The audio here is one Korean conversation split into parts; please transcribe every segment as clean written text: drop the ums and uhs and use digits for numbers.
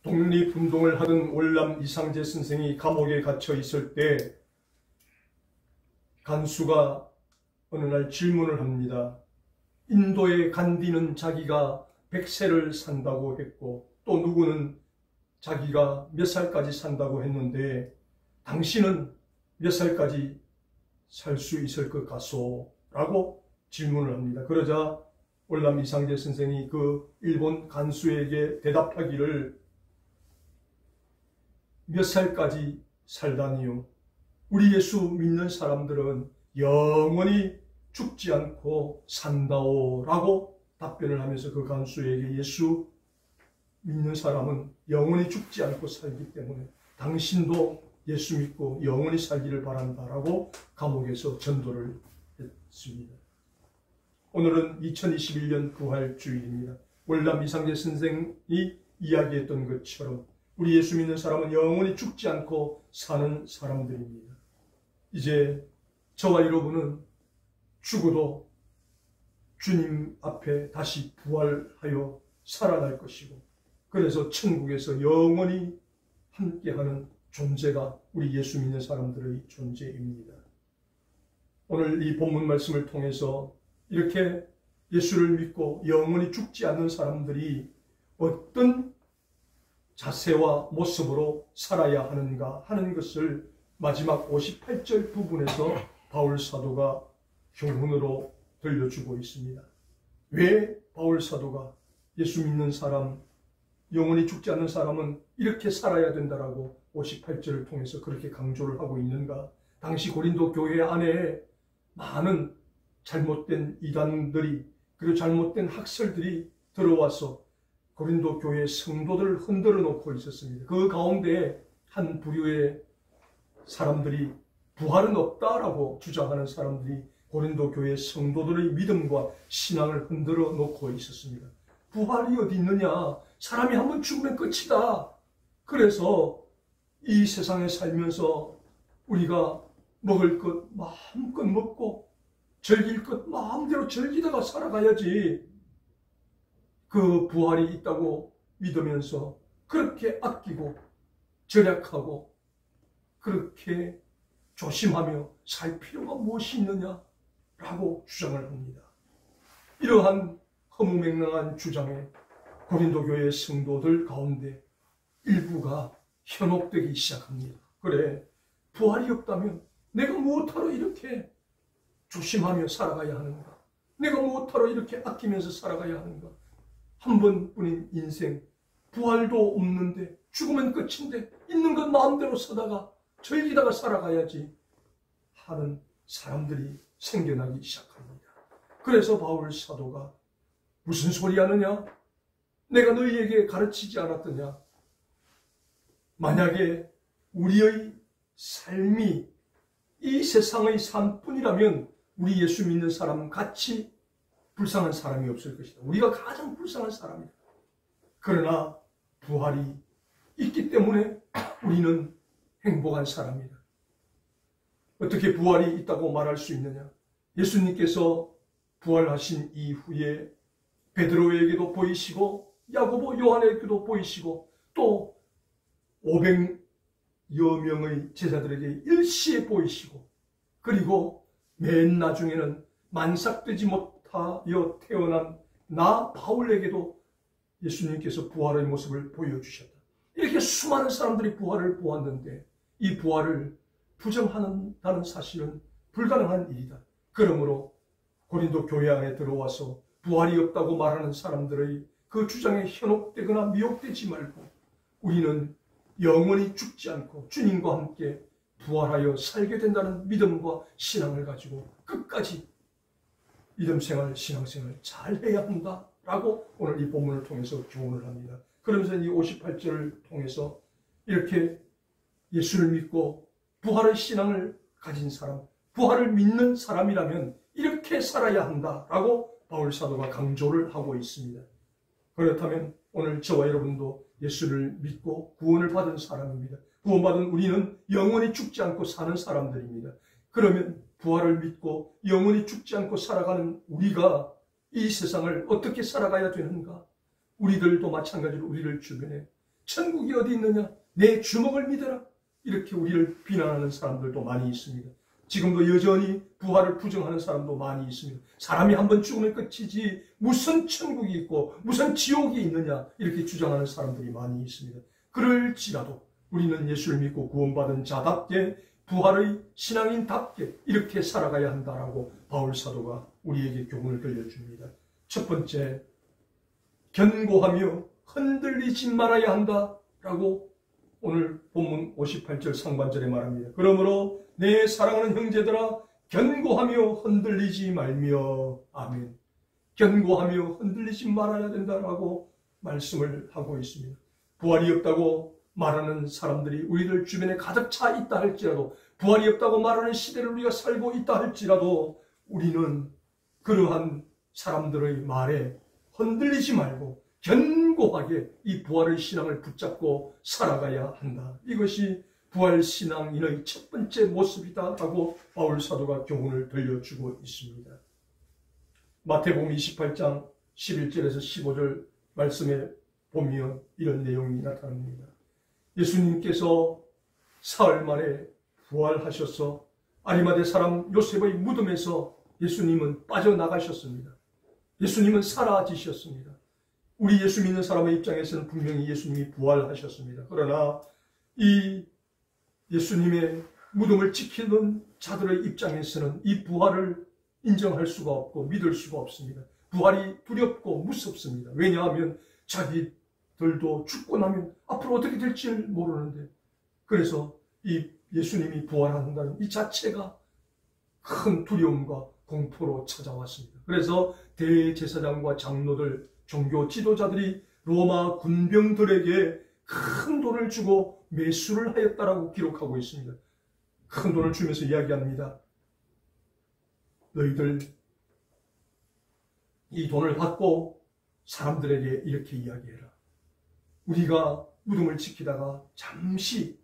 독립운동을 하던 월남 이상재 선생이 감옥에 갇혀 있을 때 간수가 어느 날 질문을 합니다. 인도의 간디는 자기가 100세를 산다고 했고 또 누구는 자기가 몇 살까지 산다고 했는데 당신은 몇 살까지 살 수 있을 것 같소? 라고 질문을 합니다. 그러자 월남 이상재 선생이 그 일본 간수에게 대답하기를 몇 살까지 살다니요? 우리 예수 믿는 사람들은 영원히 죽지 않고 산다오 라고 답변을 하면서 그 간수에게 예수 믿는 사람은 영원히 죽지 않고 살기 때문에 당신도 예수 믿고 영원히 살기를 바란다라고 감옥에서 전도를 했습니다. 오늘은 2021년 부활주일입니다. 월남 이상재 선생이 이야기했던 것처럼 우리 예수 믿는 사람은 영원히 죽지 않고 사는 사람들입니다. 이제 저와 여러분은 죽어도 주님 앞에 다시 부활하여 살아날 것이고 그래서 천국에서 영원히 함께하는 존재가 우리 예수 믿는 사람들의 존재입니다. 오늘 이 본문 말씀을 통해서 이렇게 예수를 믿고 영원히 죽지 않는 사람들이 어떤 자세와 모습으로 살아야 하는가 하는 것을 마지막 58절 부분에서 바울 사도가 교훈으로 들려주고 있습니다. 왜 바울 사도가 예수 믿는 사람, 영원히 죽지 않는 사람은 이렇게 살아야 된다라고 58절을 통해서 그렇게 강조를 하고 있는가? 당시 고린도 교회 안에 많은 잘못된 이단들이 그리고 잘못된 학설들이 들어와서 고린도 교회 성도들을 흔들어 놓고 있었습니다. 그 가운데 한 부류의 사람들이 부활은 없다라고 주장하는 사람들이 고린도 교회 성도들의 믿음과 신앙을 흔들어 놓고 있었습니다. 부활이 어디 있느냐? 사람이 한번 죽으면 끝이다. 그래서 이 세상에 살면서 우리가 먹을 것 마음껏 먹고 즐길 것 마음대로 즐기다가 살아가야지. 그 부활이 있다고 믿으면서 그렇게 아끼고 절약하고 그렇게 조심하며 살 필요가 무엇이 있느냐라고 주장을 합니다. 이러한 허무맹랑한 주장에 고린도 교회 성도들 가운데 일부가 현혹되기 시작합니다. 그래, 부활이 없다면 내가 무엇하러 이렇게 조심하며 살아가야 하는가? 내가 무엇하러 이렇게 아끼면서 살아가야 하는가? 한 번뿐인 인생, 부활도 없는데 죽으면 끝인데 있는 것 마음대로 사다가 즐기다가 살아가야지 하는 사람들이 생겨나기 시작합니다. 그래서 바울 사도가 무슨 소리 하느냐? 내가 너희에게 가르치지 않았더냐? 만약에 우리의 삶이 이 세상의 삶뿐이라면 우리 예수 믿는 사람은 같이 불쌍한 사람이 없을 것이다. 우리가 가장 불쌍한 사람이다. 그러나 부활이 있기 때문에 우리는 행복한 사람이다. 어떻게 부활이 있다고 말할 수 있느냐? 예수님께서 부활하신 이후에 베드로에게도 보이시고 야고보 요한에게도 보이시고 또 500여 명의 제자들에게 일시에 보이시고 그리고 맨 나중에는 만삭되지 못하여 태어난 나 바울에게도 예수님께서 부활의 모습을 보여주셨다. 이렇게 수많은 사람들이 부활을 보았는데 이 부활을 부정한다는 사실은 불가능한 일이다. 그러므로 고린도 교회 안에 들어와서 부활이 없다고 말하는 사람들의 그 주장에 현혹되거나 미혹되지 말고 우리는 영원히 죽지 않고 주님과 함께 부활하여 살게 된다는 믿음과 신앙을 가지고 끝까지 믿음생활, 신앙생활 잘 해야 한다라고 오늘 이 본문을 통해서 교훈을 합니다. 그러면서 이 58절을 통해서 이렇게 예수를 믿고 부활의 신앙을 가진 사람, 부활을 믿는 사람이라면 이렇게 살아야 한다라고 바울 사도가 강조를 하고 있습니다. 그렇다면 오늘 저와 여러분도 예수를 믿고 구원을 받은 사람입니다. 구원받은 우리는 영원히 죽지 않고 사는 사람들입니다. 그러면 부활을 믿고 영원히 죽지 않고 살아가는 우리가 이 세상을 어떻게 살아가야 되는가? 우리들도 마찬가지로 우리를 주변에 천국이 어디 있느냐? 내 주먹을 믿어라. 이렇게 우리를 비난하는 사람들도 많이 있습니다. 지금도 여전히 부활을 부정하는 사람도 많이 있습니다. 사람이 한번 죽으면 끝이지 무슨 천국이 있고 무슨 지옥이 있느냐 이렇게 주장하는 사람들이 많이 있습니다. 그럴지라도 우리는 예수를 믿고 구원받은 자답게 부활의 신앙인답게 이렇게 살아가야 한다라고 바울 사도가 우리에게 교훈을 들려줍니다. 첫 번째, 견고하며 흔들리지 말아야 한다라고 오늘 본문 58절 상반절에 말합니다. 그러므로 내 사랑하는 형제들아 견고하며 흔들리지 말며. 아멘. 견고하며 흔들리지 말아야 된다라고 말씀을 하고 있습니다. 부활이 없다고 말하는 사람들이 우리들 주변에 가득 차 있다 할지라도, 부활이 없다고 말하는 시대를 우리가 살고 있다 할지라도 우리는 그러한 사람들의 말에 흔들리지 말고 견고하게 이 부활의 신앙을 붙잡고 살아가야 한다. 이것이 부활신앙인의 첫 번째 모습이다라고 바울 사도가 교훈을 들려주고 있습니다. 마태복음 28장 11절에서 15절 말씀에 보면 이런 내용이 나타납니다. 예수님께서 사흘 만에 부활하셔서 아리마대 사람 요셉의 무덤에서 예수님은 빠져나가셨습니다. 예수님은 사라지셨습니다. 우리 예수 믿는 사람의 입장에서는 분명히 예수님이 부활하셨습니다. 그러나 이 예수님의 무덤을 지키는 자들의 입장에서는 이 부활을 인정할 수가 없고 믿을 수가 없습니다. 부활이 두렵고 무섭습니다. 왜냐하면 자기들도 죽고 나면 앞으로 어떻게 될지 모르는데, 그래서 이 예수님이 부활한다는 이 자체가 큰 두려움과 공포로 찾아왔습니다. 그래서 대제사장과 장로들, 종교 지도자들이 로마 군병들에게 큰 돈을 주고 매수를 하였다라고 기록하고 있습니다. 큰 돈을 주면서 이야기합니다. 너희들 이 돈을 받고 사람들에게 이렇게 이야기해라. 우리가 무덤을 지키다가 잠시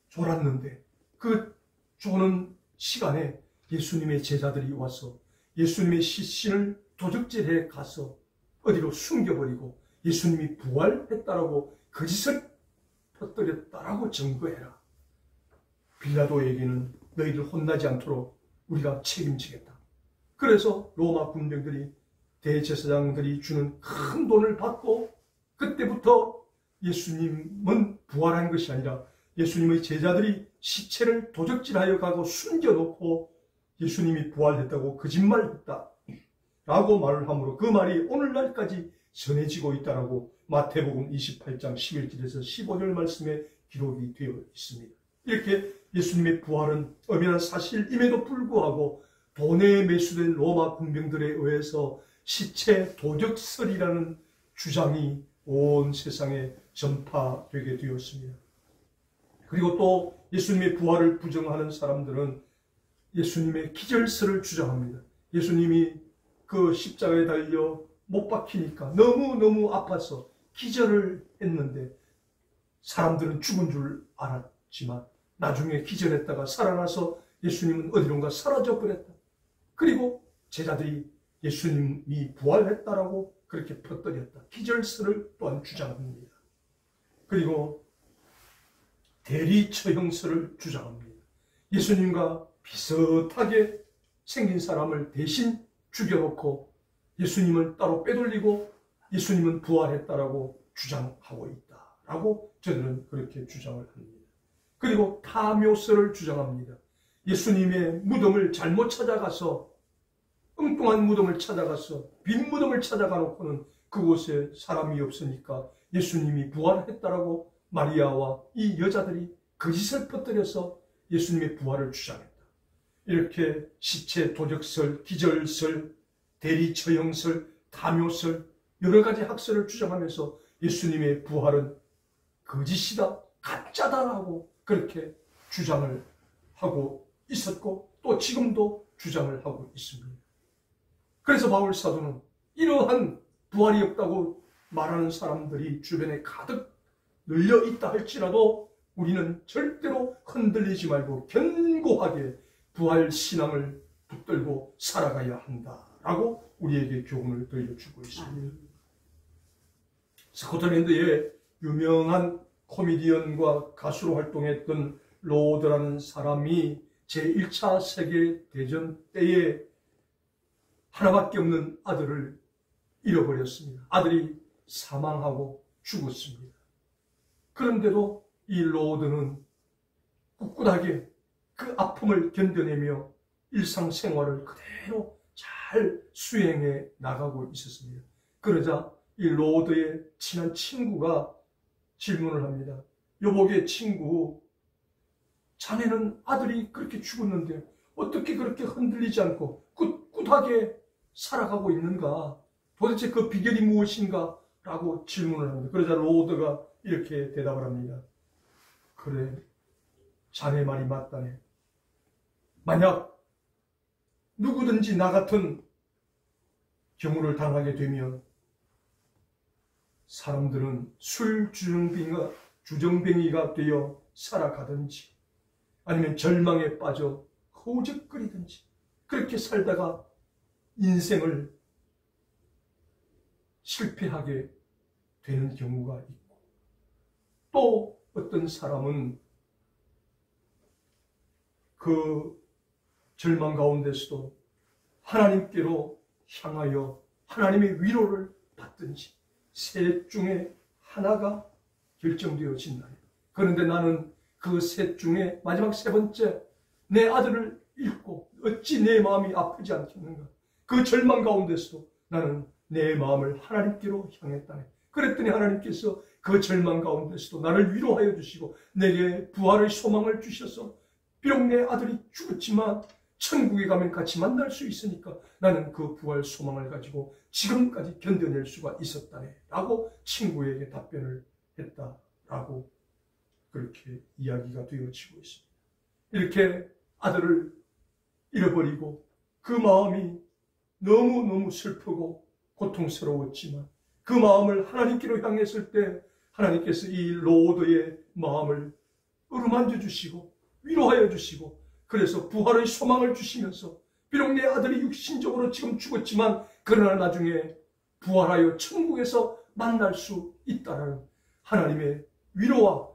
졸았는데 그 조는 시간에 예수님의 제자들이 와서 예수님의 시신을 도적질해 가서 어디로 숨겨버리고 예수님이 부활했다라고 거짓을 퍼뜨렸다라고 증거해라. 빌라도에게는 너희들 혼나지 않도록 우리가 책임지겠다. 그래서 로마 군병들이 대제사장들이 주는 큰 돈을 받고 그때부터 예수님은 부활한 것이 아니라 예수님의 제자들이 시체를 도적질하여 가고 숨겨놓고 예수님이 부활했다고 거짓말했다 라고 말을 하므로 그 말이 오늘날까지 전해지고 있다라고 마태복음 28장 11절에서 15절 말씀에 기록이 되어 있습니다. 이렇게 예수님의 부활은 엄연한 사실임에도 불구하고 돈에 매수된 로마 군병들에 의해서 시체 도적설이라는 주장이 온 세상에 전파되게 되었습니다. 그리고 또 예수님의 부활을 부정하는 사람들은 예수님의 기절설을 주장합니다. 예수님이 그 십자가에 달려 못 박히니까 너무너무 아파서 기절을 했는데 사람들은 죽은 줄 알았지만 나중에 기절했다가 살아나서 예수님은 어디론가 사라져버렸다. 그리고 제자들이 예수님이 부활했다라고 그렇게 퍼뜨렸다. 기절설을 또한 주장합니다. 그리고 대리처형설을 주장합니다. 예수님과 비슷하게 생긴 사람을 대신 죽여놓고 예수님을 따로 빼돌리고 예수님은 부활했다라고 주장하고 있다라고 저들은 그렇게 주장을 합니다. 그리고 타묘설을 주장합니다. 예수님의 무덤을 잘못 찾아가서 엉뚱한 무덤을 찾아가서 빈 무덤을 찾아가 놓고는 그곳에 사람이 없으니까 예수님이 부활했다라고 마리아와 이 여자들이 거짓을 퍼뜨려서 예수님의 부활을 주장했다. 이렇게 시체 도적설, 기절설, 대리처형설, 타묘설 여러 가지 학설을 주장하면서 예수님의 부활은 거짓이다, 가짜다라고 그렇게 주장을 하고 있었고 또 지금도 주장을 하고 있습니다. 그래서 바울 사도는 이러한 부활이 없다고 말하는 사람들이 주변에 가득 널려 있다 할지라도 우리는 절대로 흔들리지 말고 견고하게 부활 신앙을 붙들고 살아가야 한다 라고 우리에게 교훈을 들려주고 있습니다. 스코틀랜드의 유명한 코미디언과 가수로 활동했던 로드라는 사람이 제1차 세계대전 때에 하나밖에 없는 아들을 잃어버렸습니다. 아들이 사망하고 죽었습니다. 그런데도 이 로드는 꿋꿋하게 그 아픔을 견뎌내며 일상생활을 그대로 잘 수행해 나가고 있었습니다. 그러자 이 로드의 친한 친구가 질문을 합니다. 여보게 친구, 자네는 아들이 그렇게 죽었는데 어떻게 그렇게 흔들리지 않고 꿋꿋하게 살아가고 있는가? 도대체 그 비결이 무엇인가? 라고 질문을 합니다. 그러자 로드가 이렇게 대답을 합니다. 그래, 자네 말이 맞다네. 만약 누구든지 나 같은 경우를 당하게 되면 사람들은 술 주정뱅이가 되어 살아가든지 아니면 절망에 빠져 허우적거리든지 그렇게 살다가 인생을 실패하게 되는 경우가 있고, 또 어떤 사람은 그 절망 가운데서도 하나님께로 향하여 하나님의 위로를 받든지 셋 중에 하나가 결정되어진다. 그런데 나는 그 셋 중에 마지막 세 번째, 내 아들을 잃고 어찌 내 마음이 아프지 않겠는가. 그 절망 가운데서도 나는 내 마음을 하나님께로 향했다네. 그랬더니 하나님께서 그 절망 가운데서도 나를 위로하여 주시고 내게 부활의 소망을 주셔서 비록 내 아들이 죽었지만 천국에 가면 같이 만날 수 있으니까 나는 그 부활 소망을 가지고 지금까지 견뎌낼 수가 있었다네 라고 친구에게 답변을 했다라고 그렇게 이야기가 되어지고 있습니다. 이렇게 아들을 잃어버리고 그 마음이 너무너무 슬프고 고통스러웠지만 그 마음을 하나님께로 향했을 때 하나님께서 이 로드의 마음을 어루만져 주시고 위로하여 주시고, 그래서 부활의 소망을 주시면서 비록 내 아들이 육신적으로 지금 죽었지만 그러나 나중에 부활하여 천국에서 만날 수 있다라는 하나님의 위로와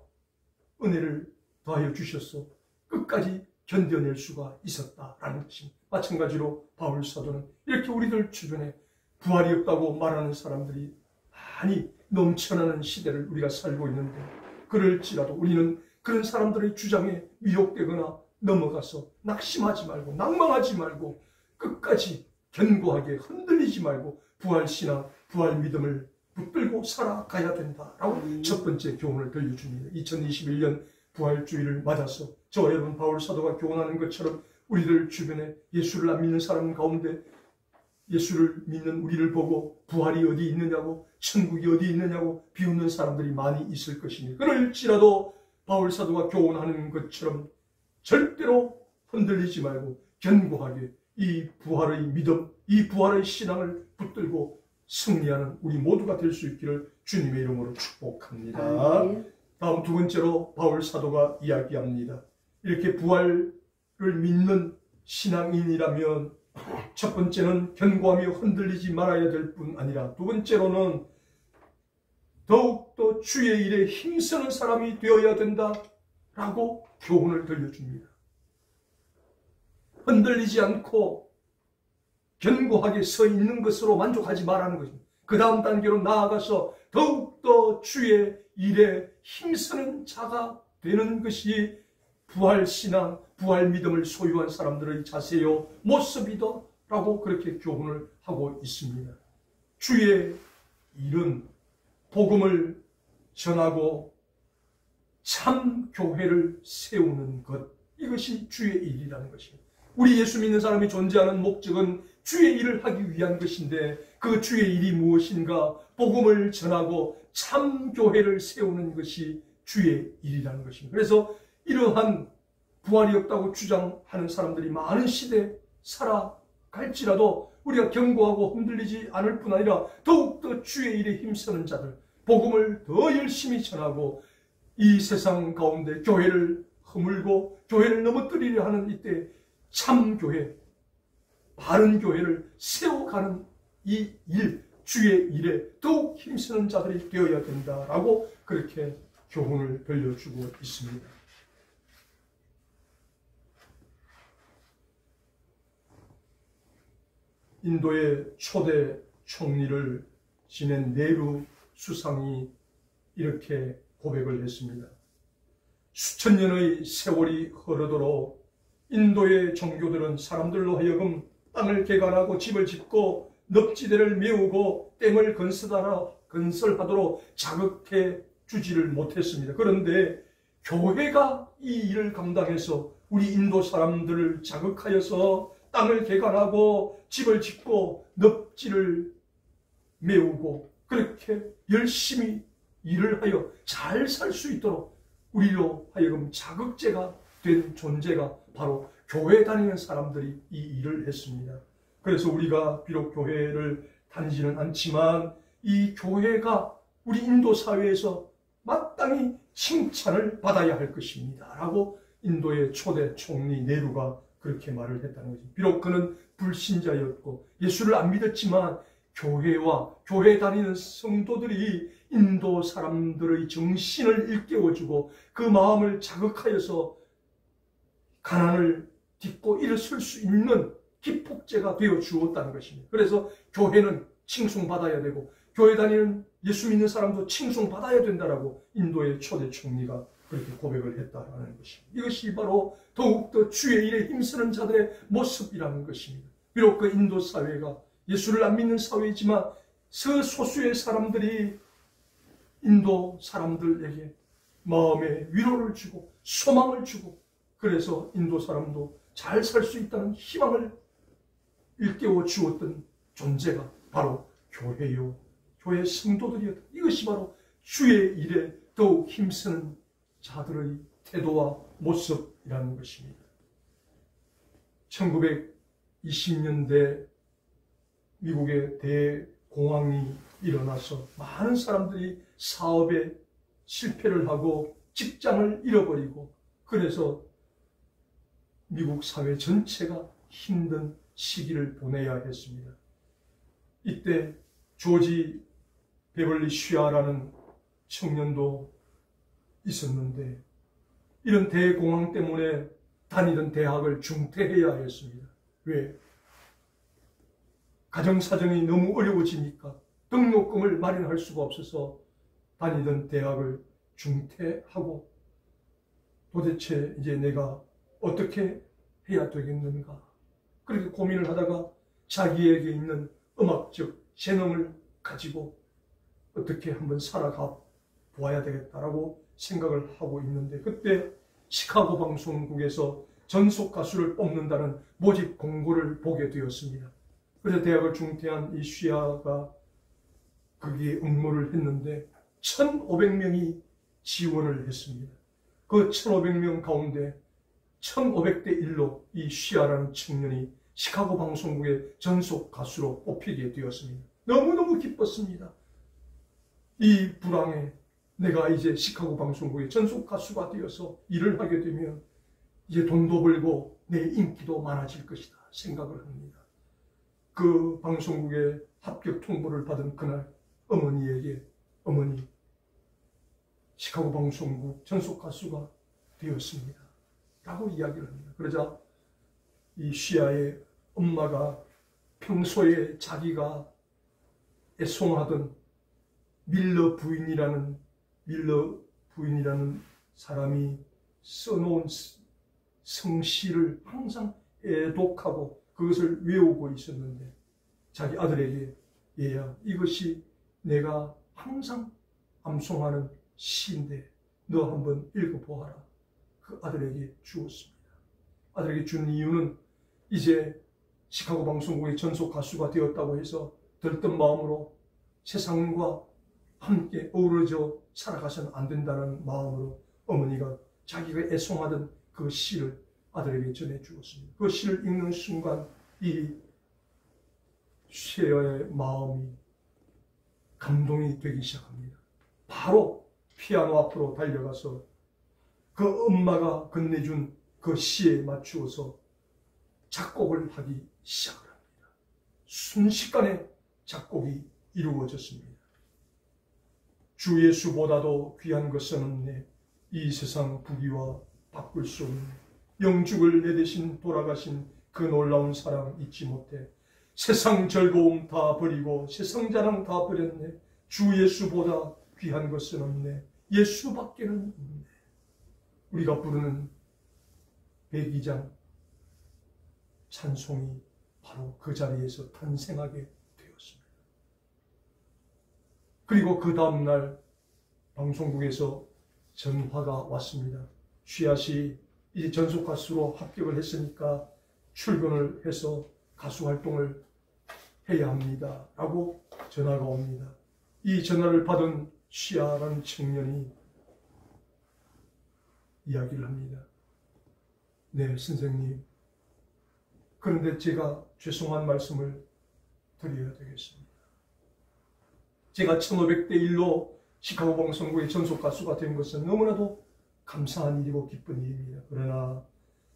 은혜를 더하여 주셔서 끝까지 견뎌낼 수가 있었다라는 것입니다. 마찬가지로 바울 사도는 이렇게 우리들 주변에 부활이 없다고 말하는 사람들이 많이 넘쳐나는 시대를 우리가 살고 있는데, 그럴지라도 우리는 그런 사람들의 주장에 미혹되거나 넘어가서 낙심하지 말고 낭망하지 말고 끝까지 견고하게 흔들리지 말고 부활신앙, 부활 믿음을 붙들고 살아가야 된다라고 첫 번째 교훈을 들려줍니다. 2021년 부활주의를 맞아서 저와 여러분 바울 사도가 교훈하는 것처럼 우리들 주변에 예수를 안 믿는 사람 가운데 예수를 믿는 우리를 보고 부활이 어디 있느냐고, 천국이 어디 있느냐고 비웃는 사람들이 많이 있을 것입니다. 그럴지라도 바울 사도가 교훈하는 것처럼 절대로 흔들리지 말고 견고하게 이 부활의 믿음, 이 부활의 신앙을 붙들고 승리하는 우리 모두가 될 수 있기를 주님의 이름으로 축복합니다. 다음 두 번째로 바울 사도가 이야기합니다. 이렇게 부활을 믿는 신앙인이라면 첫 번째는 견고하며 흔들리지 말아야 될 뿐 아니라 두 번째로는 더욱더 주의 일에 힘쓰는 사람이 되어야 된다라고 교훈을 들려줍니다. 흔들리지 않고 견고하게 서 있는 것으로 만족하지 말라는 것입니다. 그 다음 단계로 나아가서 더욱더 주의 일에 힘쓰는 자가 되는 것이 부활신앙, 부활믿음을 소유한 사람들의 자세요, 모습이다라고 그렇게 교훈을 하고 있습니다. 주의 일은 복음을 전하고 참 교회를 세우는 것, 이것이 주의 일이라는 것입니다. 우리 예수 믿는 사람이 존재하는 목적은 주의 일을 하기 위한 것인데 그 주의 일이 무엇인가? 복음을 전하고 참 교회를 세우는 것이 주의 일이라는 것입니다. 그래서 이러한 부활이 없다고 주장하는 사람들이 많은 시대에 살아갈지라도 우리가 견고하고 흔들리지 않을 뿐 아니라 더욱더 주의 일에 힘쓰는 자들, 복음을 더 열심히 전하고 이 세상 가운데 교회를 허물고 교회를 넘어뜨리려 하는 이때 참교회, 바른 교회를 세워가는 이 일, 주의 일에 더욱 힘쓰는 자들이 되어야 된다라고 그렇게 교훈을 들려주고 있습니다. 인도의 초대 총리를 지낸 네루 수상이 이렇게 고백을 했습니다. 수천 년의 세월이 흐르도록 인도의 종교들은 사람들로 하여금 땅을 개간하고 집을 짓고 늪지대를 메우고 댐을 건설하도록 자극해 주지를 못했습니다. 그런데 교회가 이 일을 감당해서 우리 인도 사람들을 자극하여서 땅을 개간하고 집을 짓고 늪지를 메우고 그렇게 열심히 일을 하여 잘 살 수 있도록 우리로 하여금 자극제가 된 존재가 바로 교회 다니는 사람들이 이 일을 했습니다. 그래서 우리가 비록 교회를 다니지는 않지만 이 교회가 우리 인도 사회에서 마땅히 칭찬을 받아야 할 것입니다 라고 인도의 초대 총리 네루가 그렇게 말을 했다는 거죠. 비록 그는 불신자였고 예수를 안 믿었지만 교회와 교회 다니는 성도들이 인도 사람들의 정신을 일깨워주고 그 마음을 자극하여서 가난을 딛고 일어설 수 있는 기폭제가 되어 주었다는 것입니다. 그래서 교회는 칭송받아야 되고 교회 다니는 예수 믿는 사람도 칭송받아야 된다라고 인도의 초대 총리가 그렇게 고백을 했다라는 것입니다. 이것이 바로 더욱더 주의 일에 힘쓰는 자들의 모습이라는 것입니다. 비록 그 인도 사회가 예수를 안 믿는 사회이지만 소수의 사람들이 인도 사람들에게 마음의 위로를 주고 소망을 주고 그래서 인도 사람도 잘 살 수 있다는 희망을 일깨워 주었던 존재가 바로 교회요, 교회 성도들이었다. 이것이 바로 주의 일에 더욱 힘쓰는 자들의 태도와 모습이라는 것입니다. 1920년대 미국의 대공황이 일어나서 많은 사람들이 사업에 실패를 하고 직장을 잃어버리고 그래서 미국 사회 전체가 힘든 시기를 보내야 했습니다. 이때 조지 베벌리 쉬아라는 청년도 있었는데 이런 대공황 때문에 다니던 대학을 중퇴해야 했습니다. 왜? 가정사정이 너무 어려워지니까 등록금을 마련할 수가 없어서 다니던 대학을 중퇴하고 도대체 이제 내가 어떻게 해야 되겠는가 그렇게 고민을 하다가 자기에게 있는 음악적 재능을 가지고 어떻게 한번 살아가 보아야 되겠다라고 생각을 하고 있는데 그때 시카고 방송국에서 전속 가수를 뽑는다는 모집 공고를 보게 되었습니다. 그래서 대학을 중퇴한 이 쉬아가 거기에 응모를 했는데 1,500명이 지원을 했습니다. 그 1,500명 가운데 1,500대 1로 이 쉬아라는 청년이 시카고 방송국의 전속 가수로 뽑히게 되었습니다. 너무너무 기뻤습니다. 이 불황에 내가 이제 시카고 방송국의 전속 가수가 되어서 일을 하게 되면 이제 돈도 벌고 내 인기도 많아질 것이다 생각을 합니다. 그 방송국의 합격 통보를 받은 그날 어머니에게 어머니 시카고 방송국 전속 가수가 되었습니다 라고 이야기를 합니다. 그러자 이 쉬아의 엄마가 평소에 자기가 애송하던 밀러 부인이라는 사람이 써놓은 성시를 항상 애독하고 그것을 외우고 있었는데 자기 아들에게 얘야 이것이 내가 항상 암송하는 시인데 너 한번 읽어보아라. 그 아들에게 주었습니다. 아들에게 준 이유는 이제 시카고 방송국의 전속 가수가 되었다고 해서 들뜬 마음으로 세상과 함께 어우러져 살아가서는 안 된다는 마음으로 어머니가 자기가 애송하던 그 시를 아들에게 전해주었습니다. 그 시를 읽는 순간 이 쉐어의 마음이 감동이 되기 시작합니다. 바로 피아노 앞으로 달려가서 그 엄마가 건네준 그 시에 맞추어서 작곡을 하기 시작을 합니다. 순식간에 작곡이 이루어졌습니다. 주 예수보다도 귀한 것은 없네. 이 세상 부귀와 바꿀 수 없네. 영죽을 내 대신 돌아가신 그 놀라운 사랑 잊지 못해. 세상 즐거움 다 버리고 세상 자랑 다 버렸네. 주 예수보다 귀한 것은 없네. 예수밖에는 없네. 우리가 부르는 백이장 찬송이 바로 그 자리에서 탄생하게 되었습니다. 그리고 그 다음날 방송국에서 전화가 왔습니다. 쉬앗이 이제 전속 가수로 합격을 했으니까 출근을 해서 가수 활동을 해야 합니다. 라고 전화가 옵니다. 이 전화를 받은 쉬아라는 청년이 이야기를 합니다. 네, 선생님. 그런데 제가 죄송한 말씀을 드려야 되겠습니다. 제가 1500대 1로 시카고 방송국의 전속 가수가 된 것은 너무나도 감사한 일이고 기쁜 일입니다. 그러나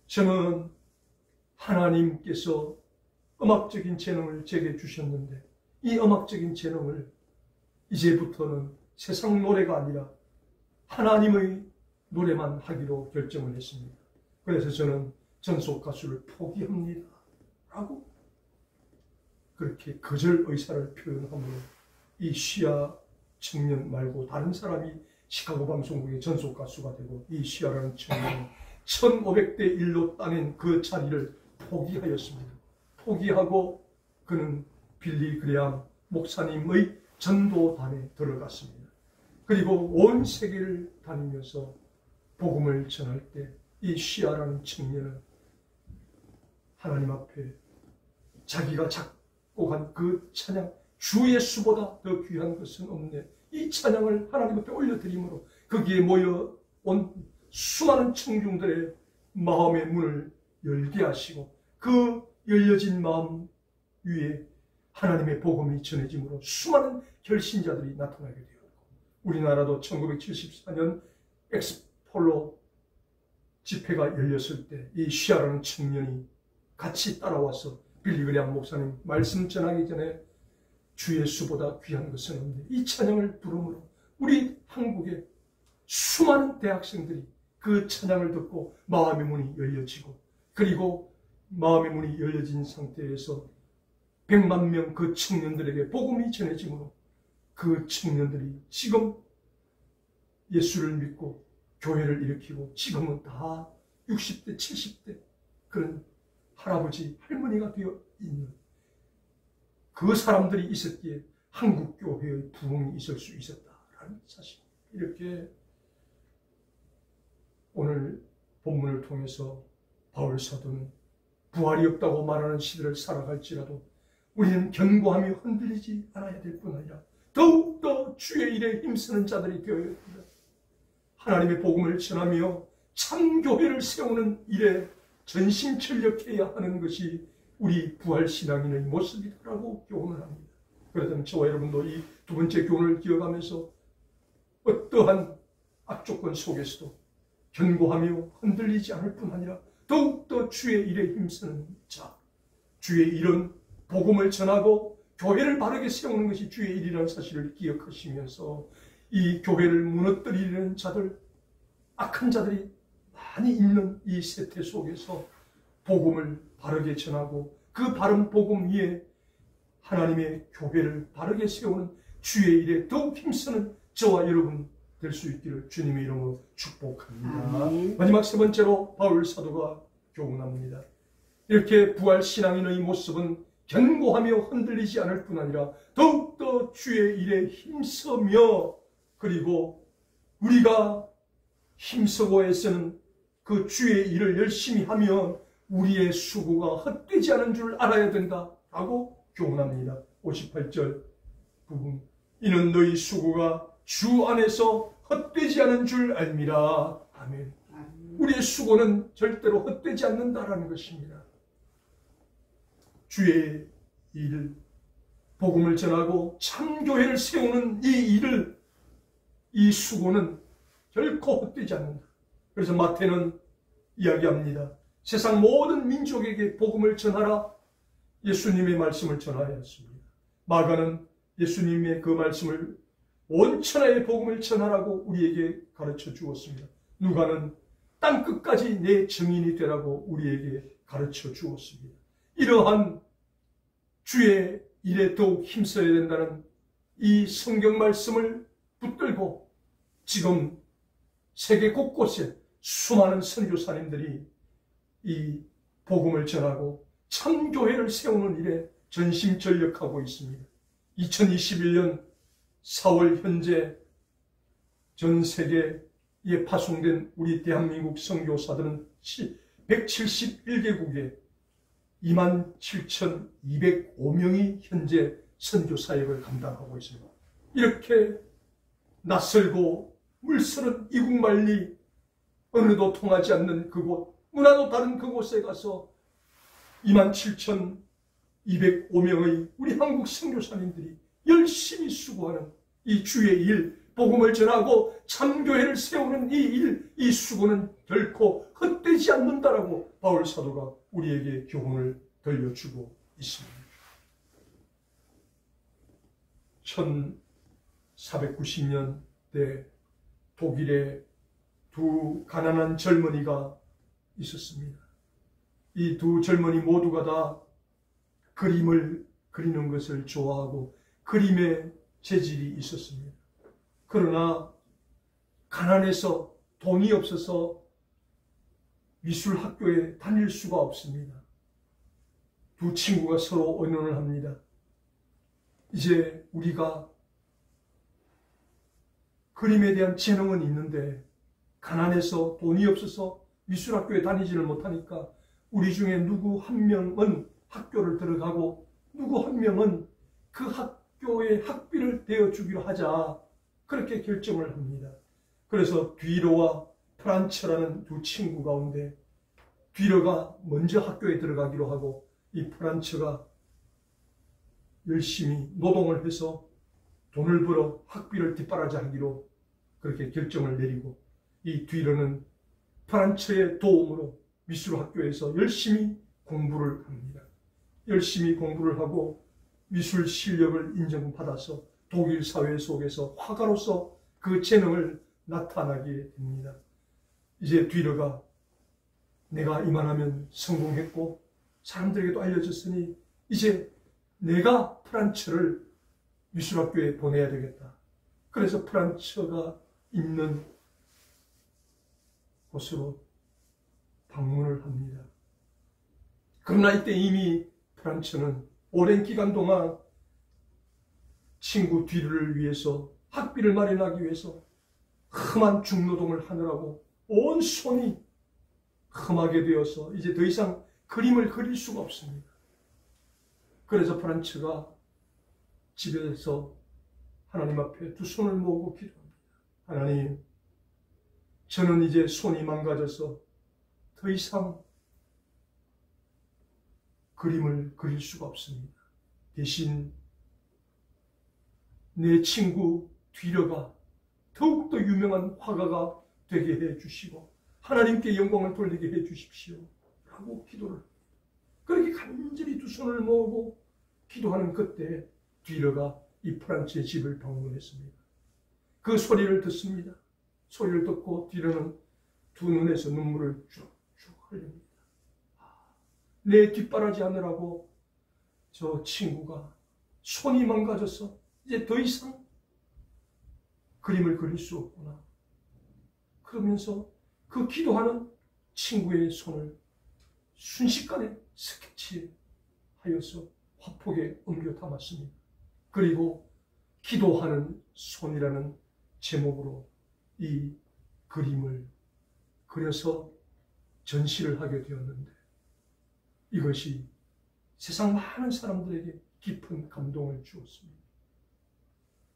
저는 하나님께서 음악적인 재능을 제게 주셨는데 이 음악적인 재능을 이제부터는 세상 노래가 아니라 하나님의 노래만 하기로 결정을 했습니다. 그래서 저는 전속 가수를 포기합니다. 라고 그렇게 거절 의사를 표현함으로 이 시아 청년 말고 다른 사람이 시카고 방송국의 전속 가수가 되고 이 시아라는 청년은 1500대 1로 따낸 그 자리를 포기하였습니다. 포기하고 그는 빌리 그레암 목사님의 전도단에 들어갔습니다. 그리고 온 세계를 다니면서 복음을 전할 때 이 시아라는 청년은 하나님 앞에 자기가 작곡한 그 찬양 주 예수보다 더 귀한 것은 없네. 이 찬양을 하나님 앞에 올려드림으로 거기에 모여온 수많은 청중들의 마음의 문을 열게 하시고 그 열려진 마음 위에 하나님의 복음이 전해짐으로 수많은 결신자들이 나타나게 되었고 우리나라도 1974년 엑스폴로 집회가 열렸을 때 이 시아라는 청년이 같이 따라와서 빌리 그레암 목사님 말씀 전하기 전에 주 예수보다 귀한 것은 없는데 이 찬양을 부르므로 우리 한국의 수많은 대학생들이 그 찬양을 듣고 마음의 문이 열려지고 그리고 마음의 문이 열려진 상태에서 100만 명 그 청년들에게 복음이 전해지므로 그 청년들이 지금 예수를 믿고 교회를 일으키고 지금은 다 60대, 70대 그런 할아버지, 할머니가 되어 있는 그 사람들이 있었기에 한국 교회의 부흥이 있을 수 있었다라는 사실. 이렇게 오늘 본문을 통해서 바울 사도는 부활이 없다고 말하는 시대를 살아갈지라도 우리는 견고하며 흔들리지 않아야 될 뿐 아니라 더욱더 주의 일에 힘쓰는 자들이 되어야 합니다. 하나님의 복음을 전하며 참교회를 세우는 일에 전심전력해야 하는 것이 우리 부활신앙인의 모습이라고 교훈을 합니다. 그렇다면 저와 여러분도 이 두 번째 교훈을 기억하면서 어떠한 악조건 속에서도 견고하며 흔들리지 않을 뿐 아니라 더욱더 주의 일에 힘쓰는 자, 주의 일은 복음을 전하고 교회를 바르게 세우는 것이 주의 일이라는 사실을 기억하시면서 이 교회를 무너뜨리는 자들, 악한 자들이 많이 있는 이 세태 속에서 복음을 바르게 전하고 그 바른 복음 위에 하나님의 교회를 바르게 세우는 주의 일에 더욱 힘쓰는 저와 여러분 될 수 있기를 주님의 이름으로 축복합니다. 마지막 세 번째로 바울 사도가 교훈합니다. 이렇게 부활 신앙인의 모습은 견고하며 흔들리지 않을 뿐 아니라 더욱더 주의 일에 힘쓰며 그리고 우리가 힘쓰고 애쓰는 그 주의 일을 열심히 하면 우리의 수고가 헛되지 않은 줄 알아야 된다라고 교훈합니다. 58절 부분. 이는 너희 수고가 주 안에서 헛되지 않은 줄 알미라. 아멘. 우리의 수고는 절대로 헛되지 않는다라는 것입니다. 주의 일, 복음을 전하고 참교회를 세우는 이 일을, 이 수고는 결코 헛되지 않는다. 그래서 마태는 이야기합니다. 세상 모든 민족에게 복음을 전하라. 예수님의 말씀을 전하였습니다. 마가는 예수님의 그 말씀을 온 천하의 복음을 전하라고 우리에게 가르쳐 주었습니다. 누가는 땅끝까지 내 증인이 되라고 우리에게 가르쳐 주었습니다. 이러한 주의 일에 더욱 힘써야 된다는 이 성경 말씀을 붙들고 지금 세계 곳곳에 수많은 선교사님들이 이 복음을 전하고 참교회를 세우는 일에 전심전력하고 있습니다. 2021년 4월 현재 전 세계에 파송된 우리 대한민국 선교사들은 171개국에 27,205명이 현재 선교 사역을 감당하고 있습니다. 이렇게 낯설고 물서른 이국만리 어느도 통하지 않는 그곳, 문화도 다른 그곳에 가서 27,205명의 우리 한국 선교사님들이 열심히 수고하는 이 주의 일, 복음을 전하고 참교회를 세우는 이 일, 이 수고는 결코 헛되지 않는다라고 바울 사도가 우리에게 교훈을 들려주고 있습니다. 1490년대 독일에 두 가난한 젊은이가 있었습니다. 이 두 젊은이 모두가 다 그림을 그리는 것을 좋아하고 그림의 재질이 있었습니다. 그러나 가난해서 돈이 없어서 미술학교에 다닐 수가 없습니다. 두 친구가 서로 의논을 합니다. 이제 우리가 그림에 대한 재능은 있는데 가난해서 돈이 없어서 미술학교에 다니지를 못하니까 우리 중에 누구 한 명은 학교를 들어가고 누구 한 명은 그 학교의 학비를 대어주기로 하자, 그렇게 결정을 합니다. 그래서 뒤로와 프란츠라는 두 친구 가운데 뒤로가 먼저 학교에 들어가기로 하고 이 프란츠가 열심히 노동을 해서 돈을 벌어 학비를 뒷바라지하기로 그렇게 결정을 내리고, 이 뒤로는 프란츠의 도움으로 미술학교에서 열심히 공부를 합니다. 열심히 공부를 하고 미술 실력을 인정받아서 독일 사회 속에서 화가로서 그 재능을 나타나게 됩니다. 이제 뒤로가 내가 이만하면 성공했고 사람들에게도 알려졌으니 이제 내가 프란츠를 미술학교에 보내야 되겠다. 그래서 프란츠가 있는 곳으로 방문을 합니다. 그러나 이때 이미 프란츠는 오랜 기간 동안 친구 뒤를 위해서 학비를 마련하기 위해서 험한 중노동을 하느라고 온 손이 험하게 되어서 이제 더 이상 그림을 그릴 수가 없습니다. 그래서 프란츠가 집에서 하나님 앞에 두 손을 모으고 기도합니다. 하나님, 저는 이제 손이 망가져서 더 이상 그림을 그릴 수가 없습니다. 대신 내 친구 뒤러가 더욱더 유명한 화가가 되게 해 주시고 하나님께 영광을 돌리게 해 주십시오 라고 기도를 합니다. 그렇게 간절히 두 손을 모으고 기도하는 그때 뒤러가 이 프란츠의 집을 방문했습니다. 그 소리를 듣습니다. 소리를 듣고 뒤러는 두 눈에서 눈물을 쭉쭉 흘립니다. 내 뒷바라지 하느라고 저 친구가 손이 망가져서 이제 더 이상 그림을 그릴 수 없구나. 그러면서 그 기도하는 친구의 손을 순식간에 스케치하여서 화폭에 옮겨 담았습니다. 그리고 기도하는 손이라는 제목으로 이 그림을 그려서 전시를 하게 되었는데, 이것이 세상 많은 사람들에게 깊은 감동을 주었습니다.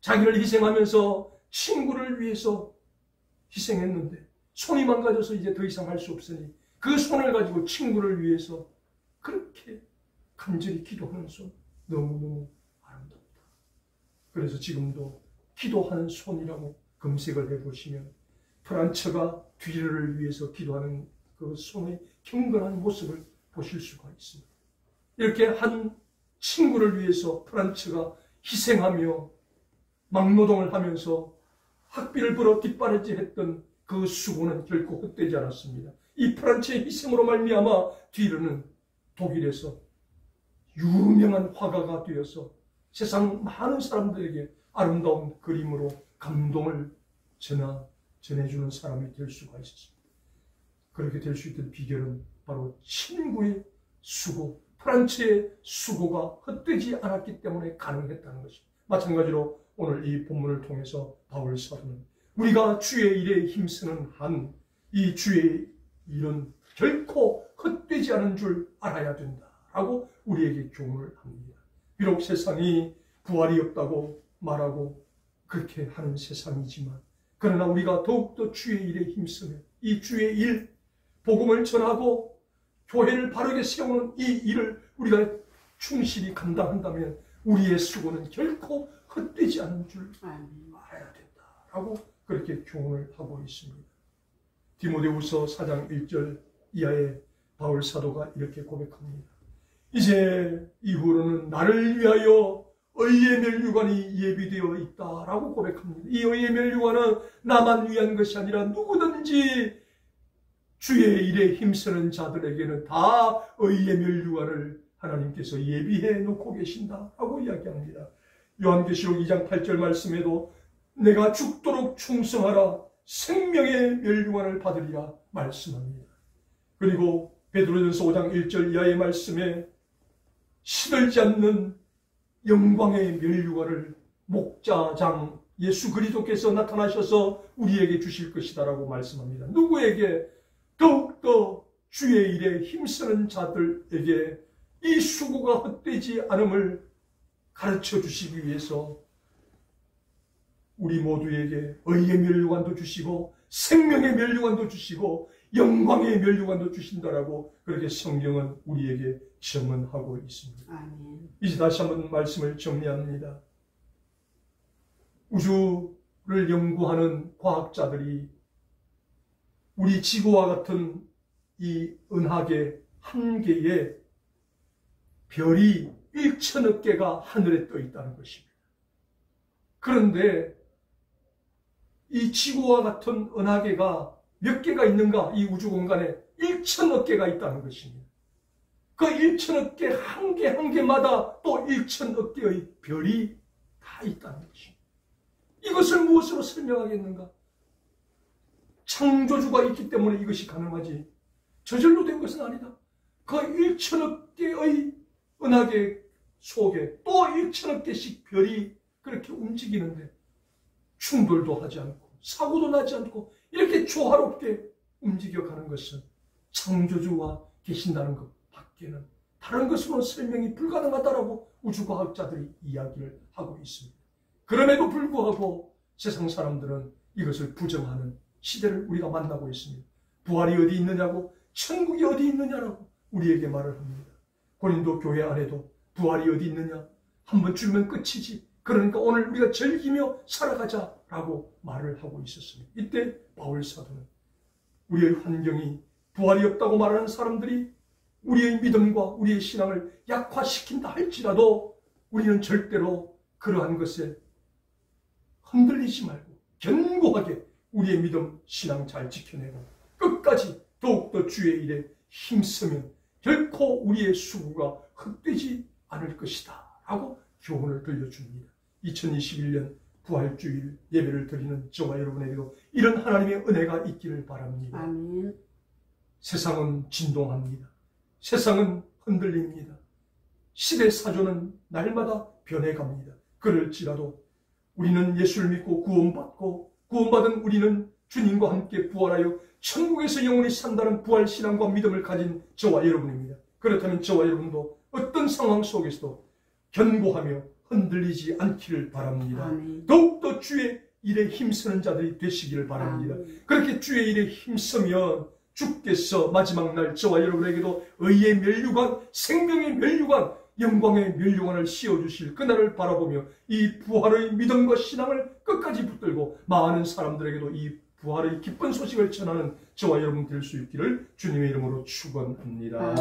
자기를 희생하면서 친구를 위해서 희생했는데 손이 망가져서 이제 더 이상 할 수 없으니 그 손을 가지고 친구를 위해서 그렇게 간절히 기도하는 손, 너무너무 아름답다. 그래서 지금도 기도하는 손이라고 검색을 해보시면 프란츠가 뒤를 위해서 기도하는 그 손의 경건한 모습을 보실 수가 있습니다. 이렇게 한 친구를 위해서 프란츠가 희생하며 막노동을 하면서 학비를 벌어 뒷바라지했던 그 수고는 결코 헛되지 않았습니다. 이 프란츠의 희생으로 말미암아 뒤로는 독일에서 유명한 화가가 되어서 세상 많은 사람들에게 아름다운 그림으로 감동을 전해주는 사람이 될 수가 있었습니다. 그렇게 될 수 있던 비결은 바로 친구의 수고, 프란츠의 수고가 헛되지 않았기 때문에 가능했다는 것입니다. 마찬가지로 오늘 이 본문을 통해서 바울 사도는 우리가 주의 일에 힘쓰는 한 이 주의 일은 결코 헛되지 않은 줄 알아야 된다라고 우리에게 교훈을 합니다. 비록 세상이 부활이 없다고 말하고 그렇게 하는 세상이지만 그러나 우리가 더욱더 주의 일에 힘쓰며 이 주의 일, 복음을 전하고 교회를 바르게 세우는 이 일을 우리가 충실히 감당한다면 우리의 수고는 결코 헛되지 않은 줄 알아야 된다라고 그렇게 교훈을 하고 있습니다. 디모데후서 4장 1절 이하에 바울 사도가 이렇게 고백합니다. 이제 이후로는 나를 위하여 의의 면류관이 예비되어 있다라고 고백합니다. 이 의의 면류관은 나만 위한 것이 아니라 누구든지 주의 일에 힘쓰는 자들에게는 다 의의 면류관을 하나님께서 예비해 놓고 계신다라고 이야기합니다. 요한계시록 2장 8절 말씀에도 내가 죽도록 충성하라 생명의 면류관을 받으리라 말씀합니다. 그리고 베드로전서 5장 1절 이하의 말씀에 시들지 않는 영광의 면류관을 목자장 예수 그리스도께서 나타나셔서 우리에게 주실 것이다라고 말씀합니다. 누구에게? 더욱더 주의 일에 힘쓰는 자들에게 이 수고가 헛되지 않음을 가르쳐 주시기 위해서 우리 모두에게 의의 면류관도 주시고 생명의 면류관도 주시고 영광의 면류관도 주신다라고 그렇게 성경은 우리에게 증언하고 있습니다. 아멘. 이제 다시 한번 말씀을 정리합니다. 우주를 연구하는 과학자들이 우리 지구와 같은 이 은하계 한 개에 별이 1천억 개가 하늘에 떠 있다는 것입니다. 그런데 이 지구와 같은 은하계가 몇 개가 있는가? 이 우주 공간에 1천억 개가 있다는 것입니다. 그 1천억 개 한 개 한 개마다 또 1천억 개의 별이 다 있다는 것입니다. 이것을 무엇으로 설명하겠는가? 창조주가 있기 때문에 이것이 가능하지 저절로 된 것은 아니다. 그 1천억 개의 은하계 속에 또 1천억 개씩 별이 그렇게 움직이는데 충돌도 하지 않고 사고도 나지 않고 이렇게 조화롭게 움직여가는 것은 창조주와 계신다는 것 밖에는 다른 것으로는 설명이 불가능하다라고 우주과학자들이 이야기를 하고 있습니다. 그럼에도 불구하고 세상 사람들은 이것을 부정하는 시대를 우리가 만나고 있습니다. 부활이 어디 있느냐고 천국이 어디 있느냐라고 우리에게 말을 합니다. 고린도 교회 안에도 부활이 어디 있느냐 한 번 죽으면 끝이지 그러니까 오늘 우리가 즐기며 살아가자라고 말을 하고 있었습니다. 이때 바울 사도는 우리의 환경이 부활이 없다고 말하는 사람들이 우리의 믿음과 우리의 신앙을 약화시킨다 할지라도 우리는 절대로 그러한 것에 흔들리지 말고 견고하게 우리의 믿음, 신앙 잘 지켜내고 끝까지 더욱더 주의 일에 힘쓰면 결코 우리의 수고가 헛되지 않을 것이다 라고 교훈을 들려줍니다. 2021년 부활주일 예배를 드리는 저와 여러분에게도 이런 하나님의 은혜가 있기를 바랍니다. 아멘. 세상은 진동합니다. 세상은 흔들립니다. 시대사조는 날마다 변해갑니다. 그럴지라도 우리는 예수를 믿고 구원받고 구원받은 우리는 주님과 함께 부활하여 천국에서 영원히 산다는 부활신앙과 믿음을 가진 저와 여러분입니다. 그렇다면 저와 여러분도 어떤 상황 속에서도 견고하며 흔들리지 않기를 바랍니다. 아멘. 더욱더 주의 일에 힘쓰는 자들이 되시기를 바랍니다. 아멘. 그렇게 주의 일에 힘쓰면 주께서 마지막 날 저와 여러분에게도 의의 면류관, 생명의 면류관, 영광의 면류관을 씌워주실 그날을 바라보며 이 부활의 믿음과 신앙을 끝까지 붙들고 많은 사람들에게도 이 부활의 기쁜 소식을 전하는 저와 여러분 될 수 있기를 주님의 이름으로 축원합니다.